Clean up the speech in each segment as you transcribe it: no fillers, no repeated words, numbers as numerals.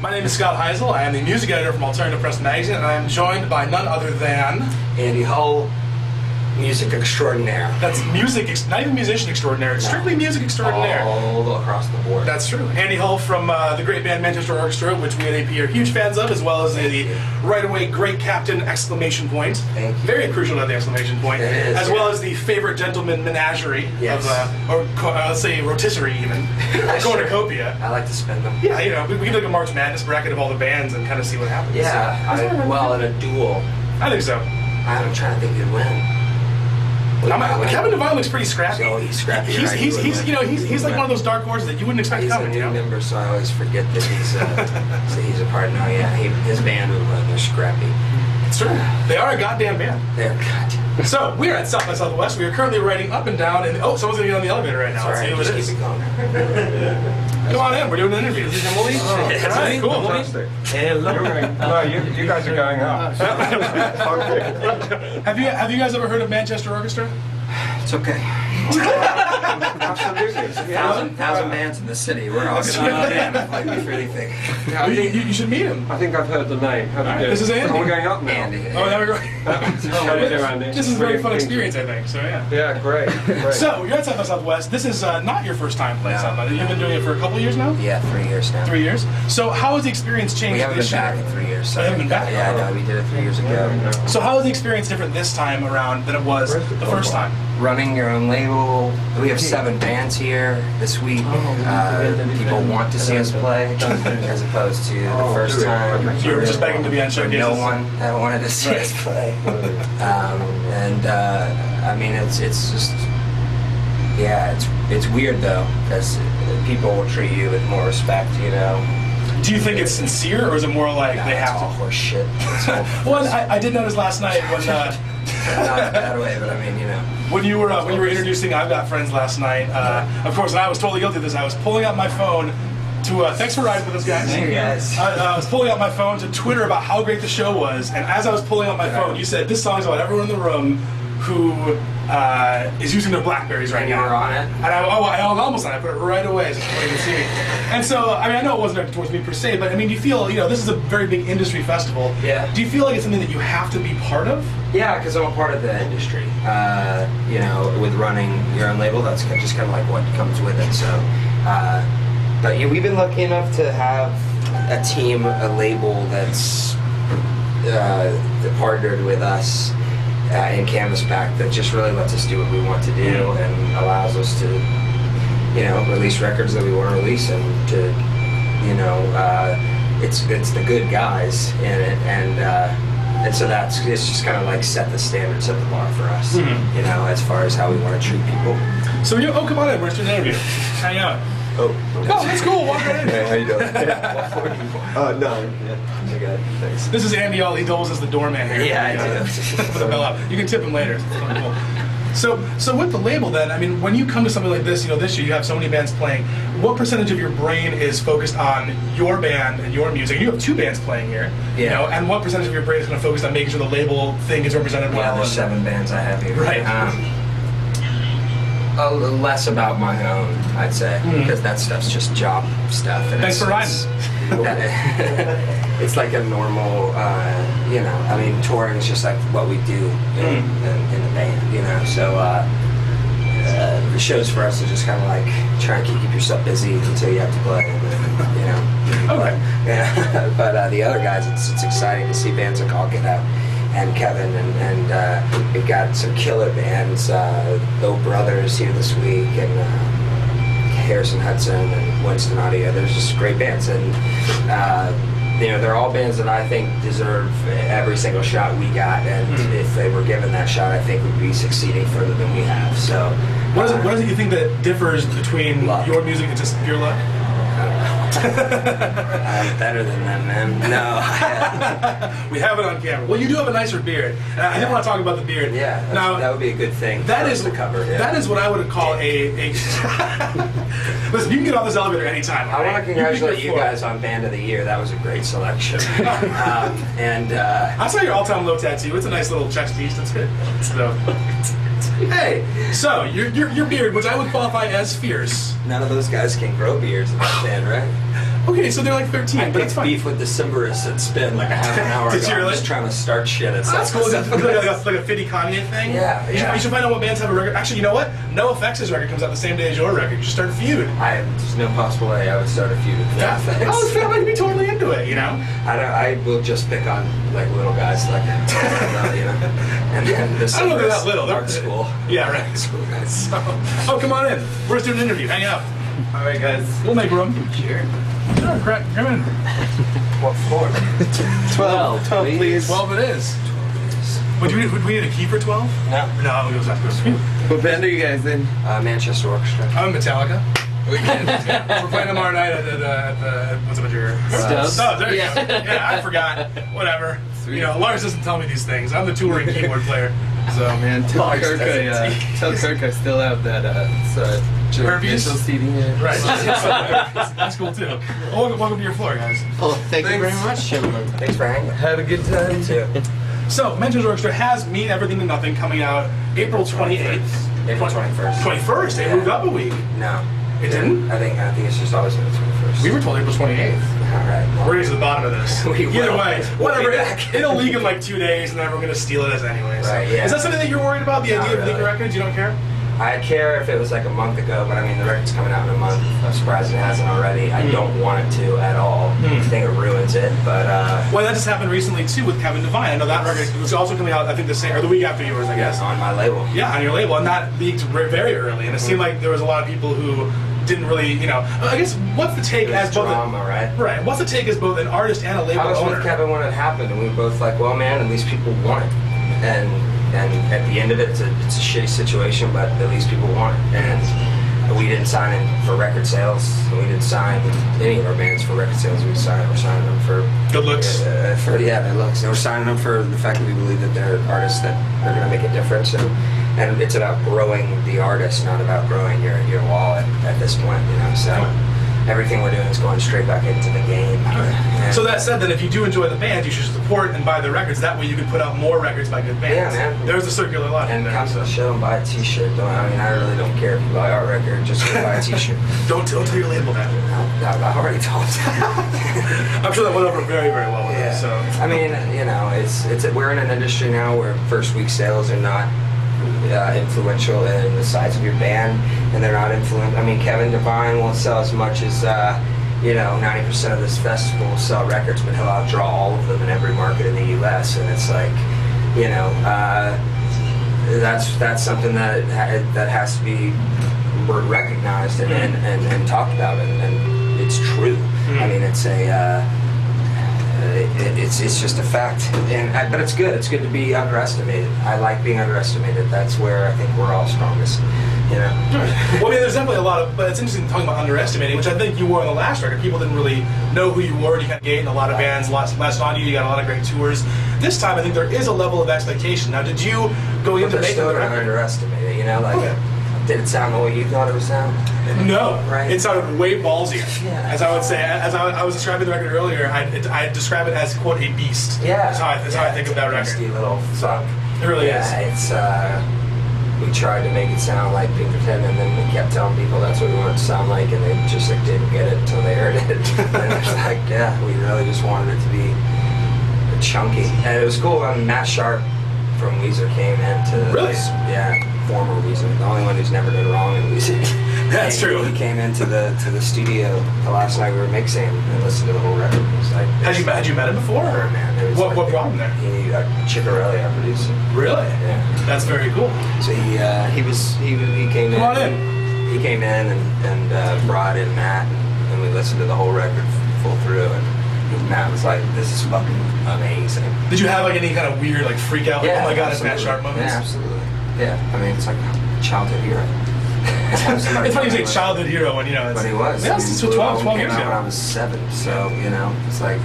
My name is Scott Heisel. I am the music editor from Alternative Press Magazine, and I am joined by none other than... Andy Hull, music extraordinaire. That's music, not even musician extraordinaire, it's strictly music extraordinaire. All across the board. That's true. Andy Hull from the great band Manchester Orchestra, which we at AP are huge fans of, as well as the right away great captain exclamation point. Thank you. Very crucial to have the exclamation point. It is, as well as the favorite gentleman menagerie yes. of, let's say rotisserie even, cornucopia. I like to spend them. Yeah, you know, we can look at March Madness bracket of all the bands and kind of see what happens. Yeah, So, in a duel, I think so. I'm trying to think who'd win. Kevin Devine looks pretty scrappy. Oh, he's scrappy. He's like one of those dark horses that you wouldn't expect coming. He's a new member, so I always forget that he's a part. No, yeah, his band would run. They're scrappy. It's true. They are a goddamn band. They're goddamn. So we're at South by Southwest. We are currently riding up and down. And someone's gonna get on the elevator right now. Let's see who it is. Keep it going. Come on in. We're doing an interview. This is Emily. All right, cool. Fantastic. Hello. No, you guys are going up. Have you guys ever heard of Manchester Orchestra? It's okay. Absolutely. Thousand bands in the city. We're all gonna be damn like we really think. Yeah, I think You should meet him. I think I've heard the name. How do you do? This is Andy. Oh, we're going up now. Andy. Oh, now we're going. How do you do, Andy? This is a very fun experience, I think. So yeah. Yeah, great. So you're at South by Southwest. This is not your first time playing South by. You've been doing it for a couple years now. Yeah, 3 years now. 3 years. So how has the experience changed We haven't this been year? back in 3 years. You haven't been back? Yeah, no, we did it 3 years ago. So how is the experience different this time around than it was the first time? Running your own label. We have 7 bands here this week. People want to see us play as opposed to the first time. You were just begging to be on showcases. No one that wanted to see us play. I mean, it's just, yeah, it's weird though, because people will treat you with more respect, you know. Do you think it's sincere, or is it more like they have all to? horse shit. Well, I did notice last night when not in that way, but I mean, you know. when you were introducing I've Got Friends last night. Of course, and I was totally guilty of this. I was pulling out my phone to thanks for riding with us, guys. Thank you, guys. I was pulling out my phone to Twitter about how great the show was, and as I was pulling out my phone, you said this song's about everyone in the room who is using their Blackberries right And now. you were on it? And I almost on it. I put it right away so people can see me. And so, I mean, I know it wasn't towards me per se, but I mean, do you feel, this is a very big industry festival. Yeah. Do you feel like it's something that you have to be part of? Yeah, because I'm a part of the industry. With running your own label, that's just kind of like what comes with it. So, but yeah, we've been lucky enough to have a team, a label that's partnered with us in Canvasback that just really lets us do what we want to do and allows us to, release records that we want to release and to, it's the good guys in it and so it's just kind of like set the standard, set the bar for us, as far as how we want to treat people. So come on in, we're just doing an interview. Hang out. Oh, that's cool. Walk right in. hey, how you doing? No. Yeah. Okay, thanks. This is Andy All. He doubles as the doorman here. Yeah, I do. Put the bill up. You can tip him later. It's cool. So with the label then, I mean, when you come to something like this, this year you have so many bands playing, what percentage of your brain is focused on your band and your music? You have 2 bands playing here, and what percentage of your brain is kind of focused on making sure the label thing is represented well? Yeah, there's 7 bands I have here. Right. Less about my own, I'd say, because that stuff's just job stuff. And Thanks for riding. It's like a normal, touring is just like what we do in the band, So the shows for us are just kind of like trying to keep yourself busy until you have to play, Okay. Yeah. But the other guys, it's exciting to see bands like All Get Out and Kevin, and we've got some killer bands, Low Brothers here this week, and Harrison Hudson and Winston Audio. There's just great bands, and they're all bands that I think deserve every single shot we got, and if they were given that shot, I think we'd be succeeding further than we have. So, what is it you think that differs between luck. your music and just pure luck? I'm better than them, man. No. We have it on camera. Well, you do have a nicer beard. I didn't want to talk about the beard. Yeah, now that would be a good thing. That is the cover. Yeah. That is what I would call a Listen, you can get off this elevator anytime. I want to congratulate you floor. guys on Band of the Year. That was a great selection. I saw your all-time low tattoo. It's a nice little chest piece. That's good. So, hey, so your beard, which I would qualify as fierce. None of those guys can grow beards in that band, right? Okay, so they're like 13, I but that's picked fine. beef with the cymbalists that spin like a half an hour Did ago. you really? I'm just trying to start shit at That's cool. Is that SXSW. like a 50 Kanye thing? Yeah, You should, yeah. you should find out what bands have a record. Actually, you know what? No Effects' record comes out the same day as your record. You should start a feud. There's no possible way I would start a feud with Yeah. that. I was feeling like you'd be totally into it, you know? I will just pick on like little guys like you know, and then the I don't know if they're that cymbalists, little. They're art school. Yeah, right. School guys. Oh, come on in. We're just doing an interview. Hang out. All right, guys. We'll make room. Sure. Sure, crap. Come in. What floor? 12, please. 12 it is. But do we need a key for 12? No. No, we just have to go. What band are you guys in? Manchester Orchestra. I'm Metallica. Weekend. We're playing tomorrow night at the what's up at your Stubbs. Oh, there you Yeah. go. Yeah, I forgot. Whatever. Sweet. You know, Lars doesn't tell me these things. I'm the touring keyboard player. So Man, tell Lars Kirk I still have that Herpes? mental seating here. Right. That's cool too. Well, welcome to your floor, guys. Oh, thank you Thanks. very much, gentlemen. Thanks for hanging. Had a good time. Too. So, Manchester Orchestra has Mean Everything to Nothing coming out April 28th. April 21st. 21st. They Yeah. moved up a week. No. It didn't? I think it's just always been the 21st. We were told April 28th. All right. We're Well, getting to the bottom of this. We Either will. way, We'll whatever. be back. It'll leak in like 2 days, and then we're gonna steal it as anyways. Right, yeah. Is that something that you're worried about? The Not idea of leaking really. records? You don't care? I care if it was like a month ago, but I mean the record's coming out in a month. I'm surprised it hasn't already. I don't want it to at all. I think it ruins it, but Well, that just happened recently too with Kevin Devine. I know that record was also coming out. I think the same or the week after yours, I guess. on my label. Yeah, on your label, and that leaked very early. And it seemed like there was a lot of people who didn't really, you know. I guess what's the take There's as both? drama, right? Right. What's the take as both an artist and a label I was owner? with Kevin when it happened, and we were both like, well, man, at least people want it. And at the end of it, it's a shitty situation, but at least people want it. And we didn't sign it for record sales. We didn't sign any of our bands for record sales. We're signing them for Good looks. their looks. And we're signing them for the fact that we believe that they're artists that are going to make a difference. And it's about growing the artist, not about growing your wallet at this point, you know. So everything we're doing is going straight back into the game. And So that said, then if you do enjoy the band, you should support and buy the records. That way you can put out more records by good bands. Yeah, man. There's a circular logic and there. come to So. the show and buy a T-shirt. I really don't care if you buy our record. Just go buy a T-shirt. Don't tell your label that. I've already told you. I'm sure that went over very well with them. So I mean, you know, we're in an industry now where first week sales are not influential in the size of your band, and they're not I mean, Kevin Devine won't sell as much as 90% of this festival will sell records, but he'll outdraw all of them in every market in the U.S. And it's like, you know, that's something that has to be recognized and talked about, and it's true. I mean, it's it's just a fact, but it's good. It's good to be underestimated. I like being underestimated. That's where I think we're all strongest. You know. well, I mean, there's definitely a lot of, but it's interesting talking about underestimating, which I think you were on the last record. People didn't really know who you were, and you kind of gained a lot of bands last on you. You got a lot of great tours. This time, I think there is a level of expectation. Now, did you go into But making still the don't record? underestimate it. You know, like Okay. did it sound the way you thought it would sound? No, Right. it sounded way ballsier. Yeah. As I would say, as I was describing the record earlier, I describe it as quote a beast. Yeah. That's how I think of that record. Nasty little fuck. It really Yeah, is. it's we tried to make it sound like Pinkerton, and then we kept telling people that's what we wanted it to sound like, and they just like didn't get it until they heard it. And it's like, yeah, we really just wanted it to be chunky, and it was cool. I mean, Matt Sharp from Weezer came in to Really? former Weezer, the only one who's never done wrong in Weezer. That's true. He came into the studio the last night we were mixing and listened to the whole record. It was like, Had you met him before? Or? Oh, man, it was What like- brought him there? He Chicarelli, our producer. Really? Yeah. That's very cool. So he came in. Come on in. He came in and brought in Matt, and we listened to the whole record full through. And Matt was like, "This is fucking amazing." Did you have like any kind of weird like freak out? Like, oh my god, it's Matt absolutely. Sharp moments. Yeah, absolutely. Yeah, I mean, it's like a childhood hero. It's funny you say childhood hero when you know. It's, But he was. Yeah, I mean, it's Blue 12 Album years came out ago. when I was 7, so you know, it's like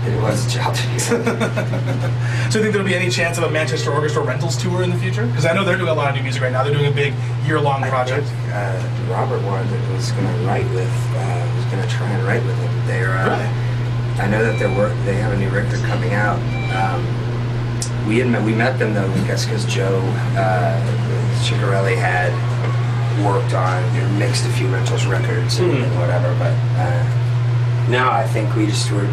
it was a childhood hero. So you think there'll be any chance of a Manchester Orchestra Rentals tour in the future? Because I know they're doing a lot of new music right now. They're doing a big year-long project. I think, Robert wanted was going to write with, was going to try and write with him. They're, Really? I know that they have a new record coming out. We met them though, I guess, because Joe Chicarelli had worked on, mixed a few Rentals records and whatever. But No, I think we just were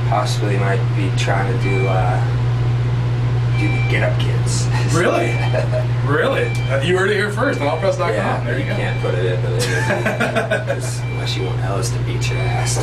possibly might be trying to do the Get Up Kids. Really? Really? You heard it here first on allpress.com. Yeah, there you go. can't put it in the interview unless you want Ellis to beat your ass.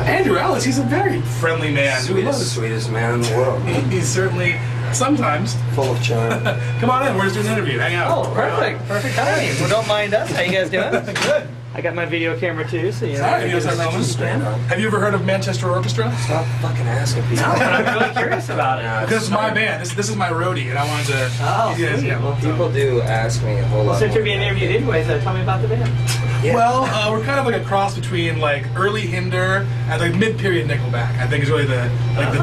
Andrew Ellis, he's a very friendly man. Sweetest man in the world. He's certainly, sometimes. Full of charm. Come on in, we're just doing an interview. Hang out. Oh, perfect. Perfect timing. Well, don't mind us. How you guys doing? Good. I got my video camera too, so you know. Sorry, you start filming. Have you ever heard of Manchester Orchestra? Stop fucking asking people. No, but I'm really curious about it. Because it's my band. This is my roadie, and I wanted to. Oh, you guys, sweet. yeah, Well, People do ask me a whole lot. Well, since more you're being about interviewed it. anyway, so tell me about the band. Yeah. Well, we're kind of like a cross between like early Hinder and like mid-period Nickelback. I think is really the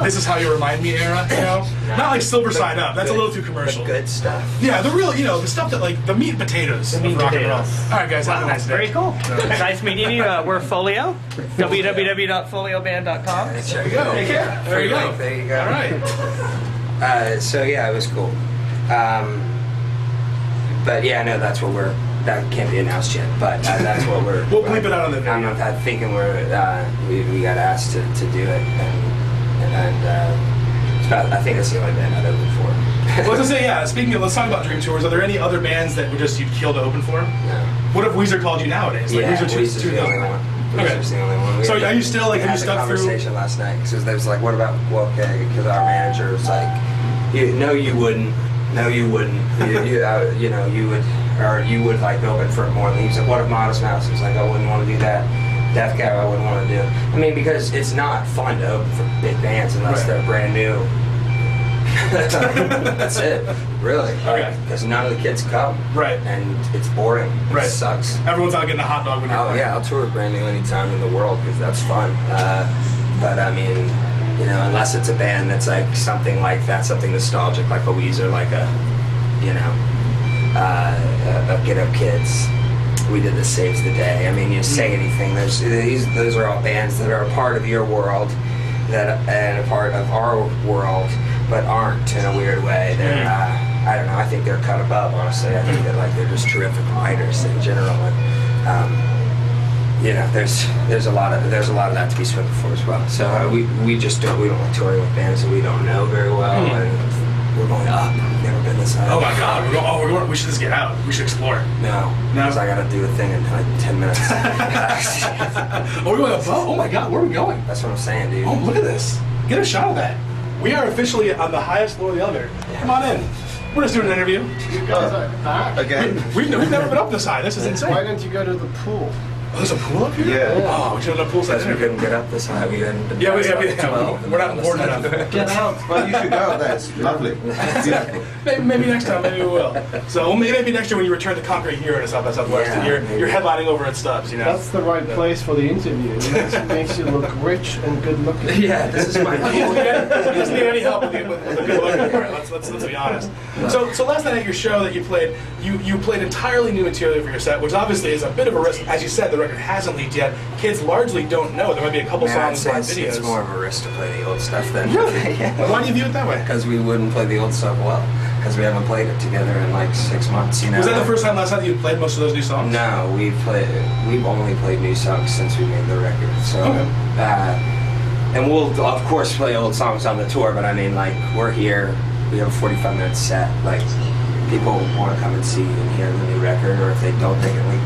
"This Is How You Remind Me" era. You know, not like Silver Side Up. That's a little too commercial. The good stuff. Yeah, the real, the stuff that like the meat and potatoes of rock and roll. All right, guys, have a nice day. Very cool. Nice meeting you. We're Folio. www.folioband.com. There you go. Take care. There you go. There you go. All right. So yeah, it was cool. But yeah, no, that's what we're. That can't be announced yet, but that's what we're. We'll bleep it out on the video. I'm thinking we got asked to do it, and it's about, I think it's the only band I'd open for. Well, I was gonna say, yeah. Speaking of, let's talk about Dream Tours. Are there any other bands that you'd kill to open for? No. What if Weezer called you nowadays? Like, Yeah, Weezer Weezer's the only one. Okay. Weezer's the only one. We So had are you still, like, we have you had stuck a through- conversation last night because they was like, what about because our manager was like, no, you wouldn't. No, you wouldn't. You would like open for more. And he was like, what if Modest Mouse? He was like, I wouldn't want to do that. Death Cab, I wouldn't want to do. I mean, because it's not fun to open for big bands unless Right. they're brand new. That's it, really. Okay. Because none of the kids come. Right. And it's boring. Right. It sucks. Everyone's out getting a hot dog when you're Oh playing. yeah, I'll tour with brand new anytime in the world because that's fun. But I mean, unless it's a band that's like something like that, something nostalgic like a Weezer, like a Get Up Kids. We did the Saves the Day. I mean, you say anything. Those are all bands that are a part of your world, and a part of our world, but aren't in a weird way. They're I don't know. I think they're cut above. Honestly, I think they're just terrific writers in general. And, there's a lot of that to be spoken for as well. So we don't like touring with bands that we don't know very well, and we're going up. We've never been this high. Oh my God, we're going. We should just get out. We should explore. No, because I gotta do a thing in like 10 minutes. Oh, we're going above. Oh my God, where are we going? That's what I'm saying, dude. Oh, look at this. Get a shot of that. We are officially on the highest floor of the elevator. Come on in. We're just doing an interview. You guys are back again. We've never been up this high. This is insane. Why don't you go to the pool? Oh, there's a pool up here? Yeah. Oh, we should have a pool Because session. we couldn't get up this high. We hadn't been Yeah, past like 12 we're not and important all this enough. Get out. Well, you should go. That's lovely. Beautiful. Maybe next time, maybe we will. So maybe next year when you return to Conquering here in South by Southwest, Yeah, and you're maybe. headlining over at Stubbs, That's the right place for the interview. It makes you look rich and good looking. Yeah, this is my He doesn't need any help with the good looking part. Let's be honest. So last night at your show that you played, you played entirely new material for your set, which obviously is a bit of a risk. As you said, the record hasn't leaked yet. Kids largely don't know. There might be a couple Man, I'd songs, say live videos. it's more of a risk to play the old stuff than Really? yeah. Why do you view it that way? Because we wouldn't play the old stuff well. Because we haven't played it together in like 6 months. Was that the first time last night that you played most of those new songs? No, we've only played new songs since we made the record. So, Okay. and we'll of course play old songs on the tour. But I mean, like we're here, we have a 45-minute set. Like people want to come and see and hear the new record, or if they don't, they can leave.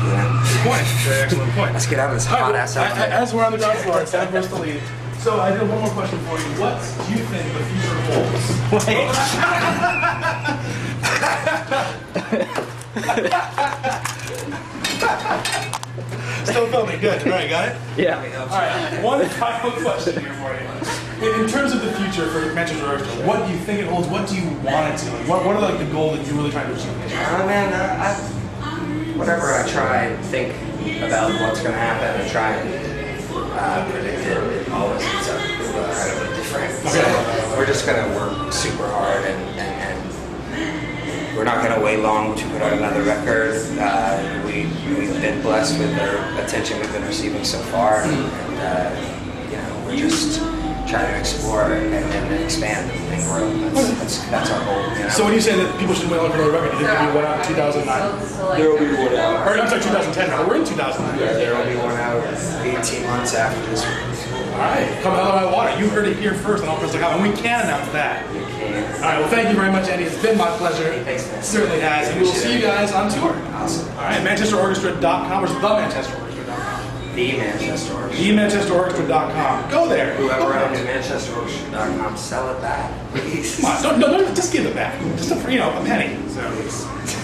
Good point. Very excellent point. Let's get out of this All right, hot well, ass elevator. as we're on the ground floor, it's time for us to leave. So I have one more question for you. What do you think the future holds? Still filming. Good. All right, got it? Yeah. All right. One final question here for you. In terms of the future for Manchester Orchestra, what do you think it holds? What do you want it to? Like, what are like the goals that you're really trying to achieve? Whenever I try and think about what's going to happen and try and predict it always ends up incredibly different. So we're just going to work super hard and we're not going to wait long to put out another record. We've been blessed with the attention we've been receiving so far, and we're just try to explore and expand and grow. That's our goal. You know? So when you say that people should win for another record, you think there'll be one out in 2009? There will be one out. Or I'm sorry, 2010 now. We're in 2009. There will be one out 18 months after this one. All right, come hell or high water. You heard it here first on AllPress.com, and we can announce that. All right, well, thank you very much, Andy. It's been my pleasure. Thanks, man. It certainly has, and we will see you guys on tour. Awesome. All right, ManchesterOrchestra.com or TheManchesterOrchestra.com. The Manchester Orchestra. TheManchesterOrchestra.com. Go there. Whoever owns ManchesterOrchestra.com, sell it back, please. Come on, don't, just give it back. Just a penny. So,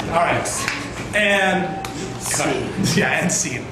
all right, and Scene. yeah, and scene.